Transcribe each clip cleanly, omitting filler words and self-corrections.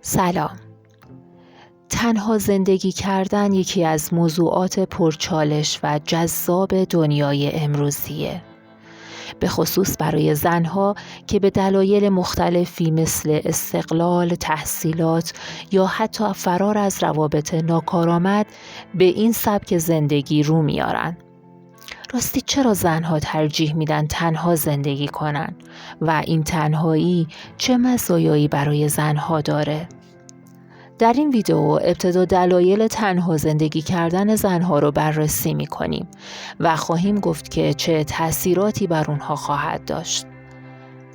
سلام. تنها زندگی کردن یکی از موضوعات پرچالش و جذاب دنیای امروزیه. به خصوص برای زنها که به دلایل مختلفی مثل استقلال، تحصیلات یا حتی فرار از روابط ناکارآمد به این سبک زندگی رو میارن. راستی چرا زنها ترجیح میدن تنها زندگی کنن و این تنهایی چه مزایایی برای زنها داره؟ در این ویدیو ابتدا دلایل تنها زندگی کردن زنها رو بررسی می‌کنیم و خواهیم گفت که چه تأثیراتی بر اونها خواهد داشت.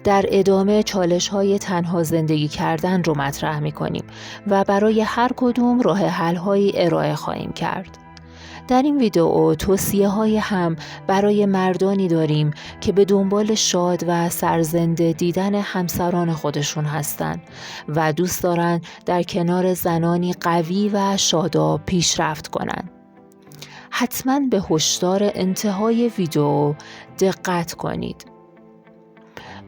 در ادامه چالش‌های تنها زندگی کردن رو مطرح می‌کنیم و برای هر کدوم راه حل‌هایی ارائه خواهیم کرد. در این ویدیو توصیه‌های هم برای مردانی داریم که به دنبال شاد و سرزنده دیدن همسران خودشون هستند و دوست دارن در کنار زنانی قوی و شاداب پیشرفت کنند. حتما به هشدار انتهای ویدیو دقت کنید.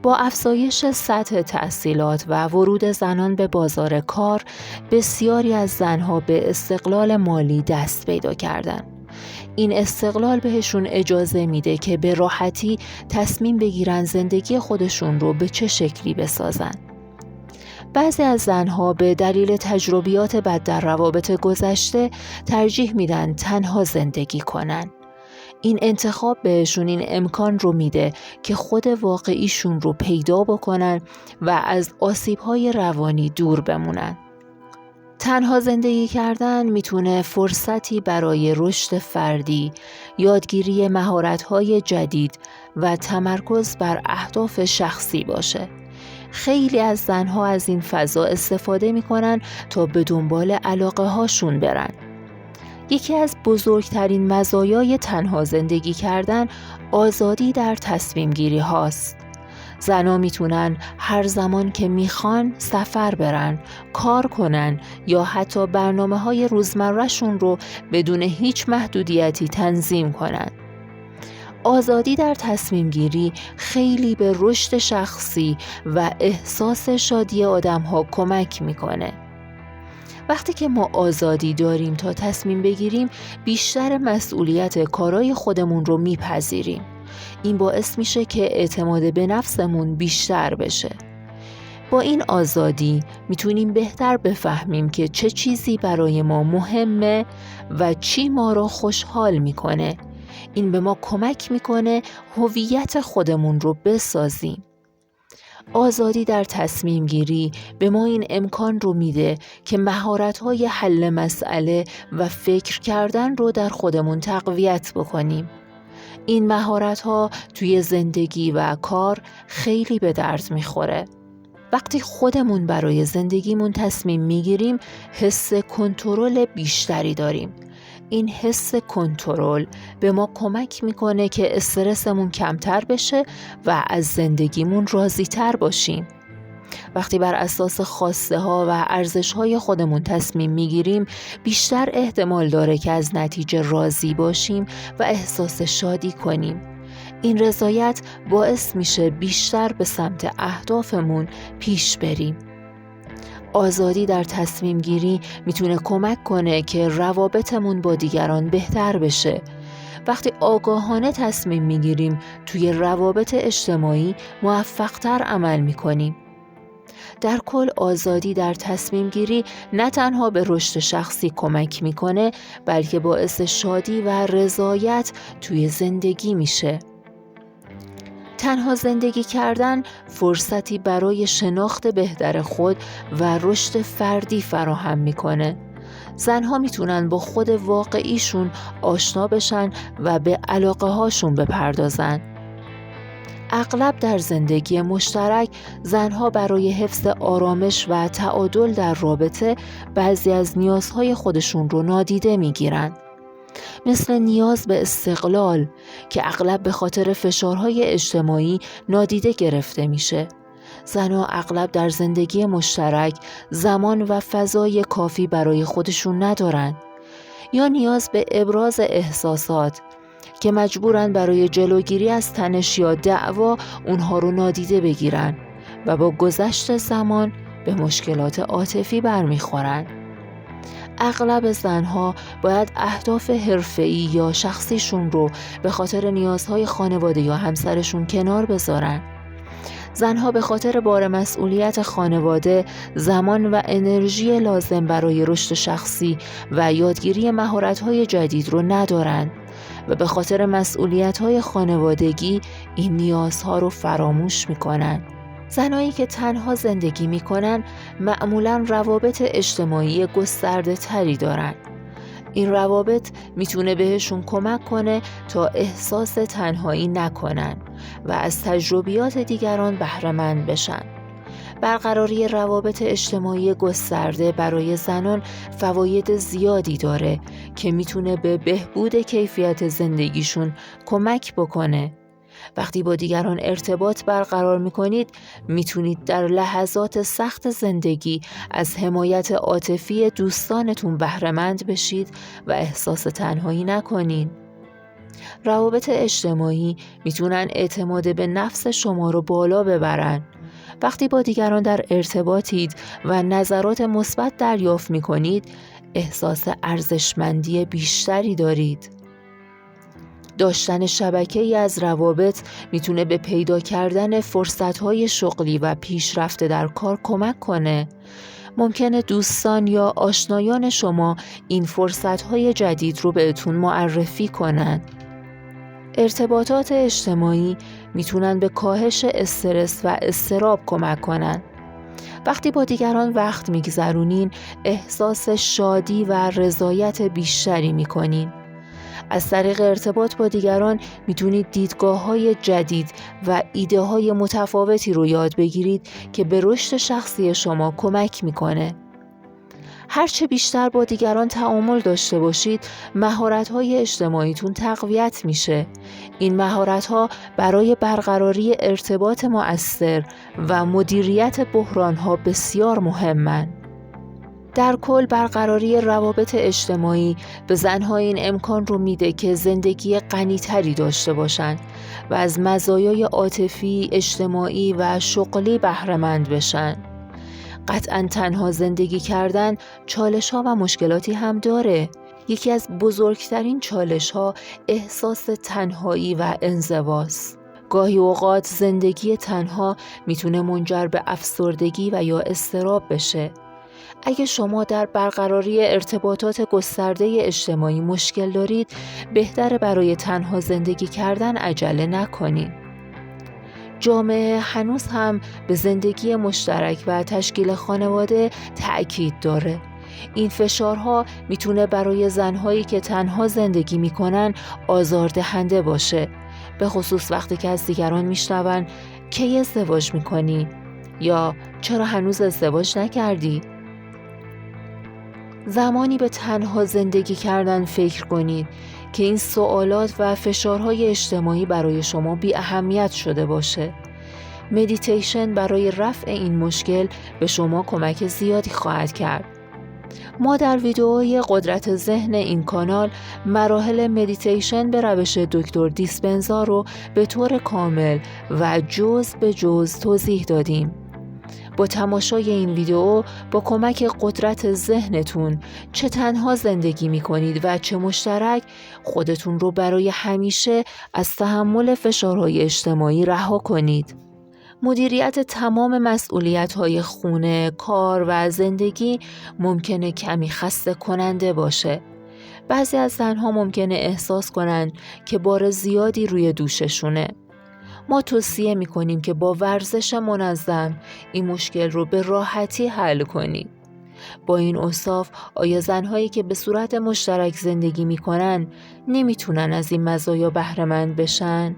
با افزایش سطح تحصیلات و ورود زنان به بازار کار، بسیاری از زنها به استقلال مالی دست پیدا کردند. این استقلال بهشون اجازه میده که به راحتی تصمیم بگیرن زندگی خودشون رو به چه شکلی بسازن. بعضی از زنها به دلیل تجربیات بد در روابط گذشته ترجیح میدن تنها زندگی کنن. این انتخاب بهشون این امکان رو میده که خود واقعیشون رو پیدا بکنن و از آسیب‌های روانی دور بمونن. تنها زندگی کردن میتونه فرصتی برای رشد فردی، یادگیری مهارت‌های جدید و تمرکز بر اهداف شخصی باشه. خیلی از زنها از این فضا استفاده میکنن تا به دنبال علاقه هاشون برن. یکی از بزرگترین مزایای تنها زندگی کردن آزادی در تصمیم گیری هاست. زنها میتونن هر زمان که میخوان سفر برن، کار کنن یا حتی برنامه‌های روزمره‌شون رو بدون هیچ محدودیتی تنظیم کنن. آزادی در تصمیم گیری خیلی به رشد شخصی و احساس شادی آدم‌ها کمک میکنه. وقتی که ما آزادی داریم تا تصمیم بگیریم، بیشتر مسئولیت کارهای خودمون رو میپذیریم. این باعث میشه که اعتماد به نفسمون بیشتر بشه. با این آزادی میتونیم بهتر بفهمیم که چه چیزی برای ما مهمه و چی ما رو خوشحال میکنه. این به ما کمک میکنه هویت خودمون رو بسازیم. آزادی در تصمیم گیری به ما این امکان رو میده که مهارت‌های حل مسئله و فکر کردن رو در خودمون تقویت بکنیم. این مهارت‌ها توی زندگی و کار خیلی به درد میخوره. وقتی خودمون برای زندگیمون تصمیم میگیریم، حس کنترل بیشتری داریم. این حس کنترل به ما کمک میکنه که استرسمون کمتر بشه و از زندگیمون راضی‌تر باشیم. وقتی بر اساس خواسته ها و ارزش های خودمون تصمیم میگیریم، بیشتر احتمال داره که از نتیجه راضی باشیم و احساس شادی کنیم. این رضایت باعث میشه بیشتر به سمت اهدافمون پیش بریم. آزادی در تصمیم گیری میتونه کمک کنه که روابطمون با دیگران بهتر بشه. وقتی آگاهانه تصمیم میگیریم، توی روابط اجتماعی موفق‌تر عمل میکنیم. در کل آزادی در تصمیم گیری نه تنها به رشد شخصی کمک میکنه، بلکه باعث شادی و رضایت توی زندگی میشه. تنها زندگی کردن فرصتی برای شناخت بهتر خود و رشد فردی فراهم میکنه. زنها میتونن با خود واقعیشون آشنا بشن و به علاقه هاشون بپردازن. اغلب در زندگی مشترک زنها برای حفظ آرامش و تعادل در رابطه بعضی از نیازهای خودشون رو نادیده میگیرن. مثل نیاز به استقلال که اغلب به خاطر فشارهای اجتماعی نادیده گرفته میشه. زنها اغلب در زندگی مشترک زمان و فضای کافی برای خودشون ندارن. یا نیاز به ابراز احساسات که مجبورن برای جلوگیری از تنش یا دعوا اونها رو نادیده بگیرن و با گذشت زمان به مشکلات عاطفی برمیخورن. اغلب زنها باید اهداف حرفه‌ای یا شخصیشون رو به خاطر نیازهای خانواده یا همسرشون کنار بذارن. زنها به خاطر بار مسئولیت خانواده زمان و انرژی لازم برای رشد شخصی و یادگیری مهارت‌های جدید رو ندارن و به خاطر مسئولیت‌های خانوادگی این نیازها رو فراموش می‌کنن. زنایی که تنها زندگی می‌کنن معمولاً روابط اجتماعی گسترده تری دارن. این روابط میتونه بهشون کمک کنه تا احساس تنهایی نکنن و از تجربیات دیگران بهره مند بشن. برقراری روابط اجتماعی گسترده برای زنان فواید زیادی داره که میتونه به بهبود کیفیت زندگیشون کمک بکنه. وقتی با دیگران ارتباط برقرار میکنید میتونید در لحظات سخت زندگی از حمایت عاطفی دوستانتون بهره مند بشید و احساس تنهایی نکنید. روابط اجتماعی میتونن اعتماد به نفس شما رو بالا ببرن. وقتی با دیگران در ارتباطید و نظرات مثبت دریافت میکنید احساس ارزشمندی بیشتری دارید. داشتن شبکه‌ای از روابط میتونه به پیدا کردن فرصت‌های شغلی و پیشرفت در کار کمک کنه. ممکنه دوستان یا آشنایان شما این فرصت‌های جدید رو بهتون معرفی کنن. ارتباطات اجتماعی میتونن به کاهش استرس و اضطراب کمک کنن. وقتی با دیگران وقت میگذرونین احساس شادی و رضایت بیشتری میکنین. از طریق ارتباط با دیگران میتونید دیدگاه‌های جدید و ایده‌های متفاوتی رو یاد بگیرید که به رشد شخصی شما کمک میکنه. هرچه بیشتر با دیگران تعامل داشته باشید، مهارت‌های اجتماعیتون تقویت میشه. این مهارت‌ها برای برقراری ارتباط مؤثر و مدیریت بحران‌ها بسیار مهمن. در کل برقراری روابط اجتماعی به زنها این امکان رو میده که زندگی غنی‌تری داشته باشن و از مزایای عاطفی، اجتماعی و شغلی بهره مند بشن. قطعاً تنها زندگی کردن چالش‌ها و مشکلاتی هم داره. یکی از بزرگترین چالش‌ها احساس تنهایی و انزواست. گاهی اوقات زندگی تنها میتونه منجر به افسردگی و یا اضطراب بشه. اگه شما در برقراری ارتباطات گسترده اجتماعی مشکل دارید، بهتره برای تنها زندگی کردن عجله نکنید. جامعه هنوز هم به زندگی مشترک و تشکیل خانواده تأکید داره. این فشارها میتونه برای زنهایی که تنها زندگی میکنن آزاردهنده باشه، به خصوص وقتی که از دیگران میشنون کی ازدواج میکنی یا چرا هنوز ازدواج نکردی؟ زمانی به تنها زندگی کردن فکر کنید که این سوالات و فشارهای اجتماعی برای شما بی اهمیت شده باشه. مدیتیشن برای رفع این مشکل به شما کمک زیادی خواهد کرد. ما در ویدئوهای قدرت ذهن این کانال مراحل مدیتیشن به روش دکتر دیسپنزا رو به طور کامل و جز به جز توضیح دادیم. با تماشای این ویدئو با کمک قدرت ذهنتون چه تنها زندگی می‌کنید و چه مشترک خودتون رو برای همیشه از تحمل فشارهای اجتماعی رها کنید. مدیریت تمام مسئولیت‌های خونه، کار و زندگی ممکنه کمی خسته کننده باشه. بعضی از زنها ممکنه احساس کنن که بار زیادی روی دوششونه. ما توصیه می‌کنیم که با ورزش منظم این مشکل رو به راحتی حل کنید. با این اوصاف آیا زنهایی که به صورت مشترک زندگی می‌کنن نمی‌تونن از این مزایا بهره مند بشن؟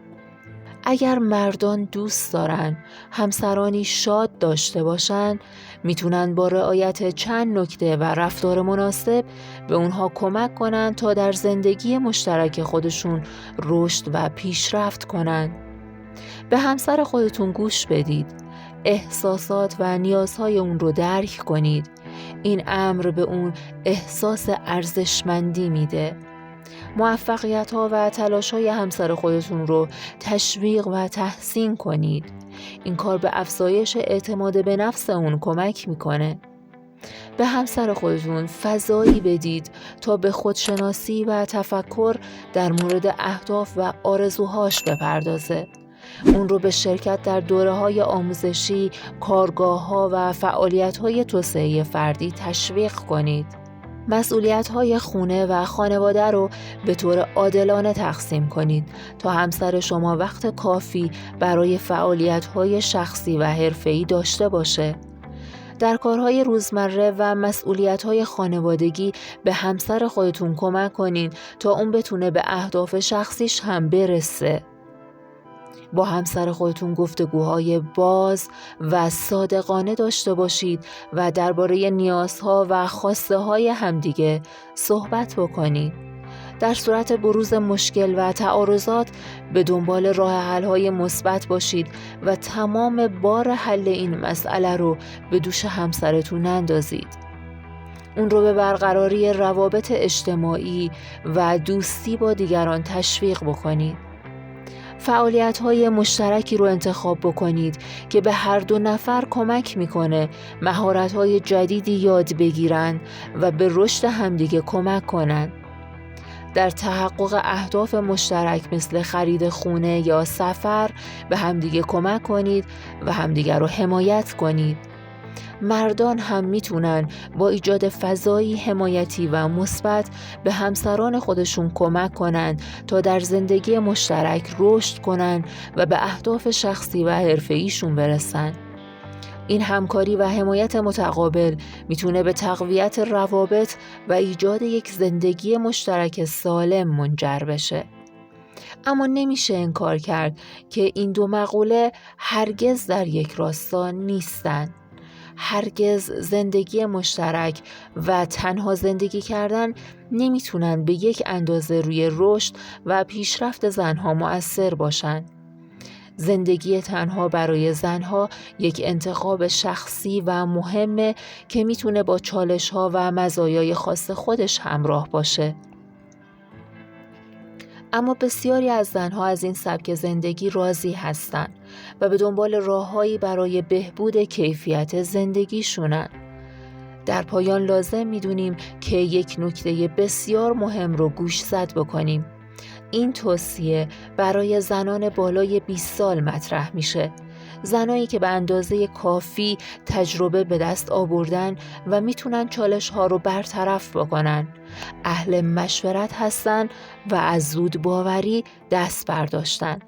اگر مردان دوست دارن همسرانی شاد داشته باشن، میتونن با رعایت چند نکته و رفتار مناسب به اونها کمک کنن تا در زندگی مشترک خودشون رشد و پیشرفت کنن. به همسر خودتون گوش بدید. احساسات و نیازهای اون رو درک کنید. این امر به اون احساس ارزشمندی میده. موفقیت‌ها و تلاش‌های همسر خودتون رو تشویق و تحسین کنید. این کار به افزایش اعتماد به نفس اون کمک میکنه. به همسر خودتون فضایی بدید تا به خودشناسی و تفکر در مورد اهداف و آرزوهاش بپردازه. اون رو به شرکت در دوره‌های آموزشی، کارگاه‌ها و فعالیت‌های توسعه فردی تشویق کنید. مسئولیت‌های خونه و خانواده رو به طور عادلانه تقسیم کنید تا همسر شما وقت کافی برای فعالیت‌های شخصی و حرفه‌ای داشته باشه. در کارهای روزمره و مسئولیت‌های خانوادگی به همسر خودتون کمک کنین تا اون بتونه به اهداف شخصیش هم برسه. با همسر خودتون گفتگوهای باز و صادقانه داشته باشید و درباره نیازها و خواسته‌های همدیگه صحبت بکنید. در صورت بروز مشکل و تعارضات به دنبال راه حل‌های مثبت باشید و تمام بار حل این مسئله رو به دوش همسرتون نندازید. اون رو به برقراری روابط اجتماعی و دوستی با دیگران تشویق بکنید. فعالیت‌های مشترکی رو انتخاب بکنید که به هر دو نفر کمک میکنه مهارت‌های جدیدی یاد بگیرن و به رشد همدیگه کمک کنن. در تحقق اهداف مشترک مثل خرید خونه یا سفر به همدیگه کمک کنید و همدیگه رو حمایت کنید. مردان هم میتونن با ایجاد فضایی حمایتی و مثبت به همسران خودشون کمک کنن تا در زندگی مشترک رشد کنن و به اهداف شخصی و حرفه‌ایشون برسن. این همکاری و حمایت متقابل میتونه به تقویت روابط و ایجاد یک زندگی مشترک سالم منجر بشه. اما نمیشه انکار کرد که این دو مقوله هرگز در یک راستا نیستن. هرگز زندگی مشترک و تنها زندگی کردن نمیتونن به یک اندازه روی رشد و پیشرفت زنها مؤثر باشن. زندگی تنها برای زنها یک انتخاب شخصی و مهمه که میتونه با چالش‌ها و مزایای خاص خودش همراه باشه. اما بسیاری از زنها از این سبک زندگی راضی هستند و به دنبال راههایی برای بهبود کیفیت زندگیشونن. در پایان لازم میدونیم که یک نکته بسیار مهم رو گوشزد بکنیم. این توصیه برای زنان بالای 20 سال مطرح میشه. زنایی که به اندازه کافی تجربه به دست آوردن و میتونن چالش ها رو برطرف بکنن. اهل مشورت هستن و از زود باوری دست برداشتن.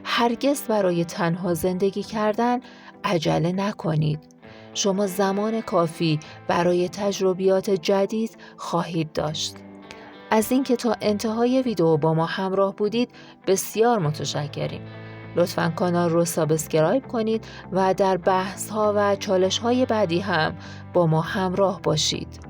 هرگز برای تنها زندگی کردن عجله نکنید. شما زمان کافی برای تجربیات جدید خواهید داشت. از اینکه تا انتهای ویدیو با ما همراه بودید بسیار متشکریم. لطفاً کانال رو سابسکرایب کنید و در بحث ها و چالش های بعدی هم با ما همراه باشید.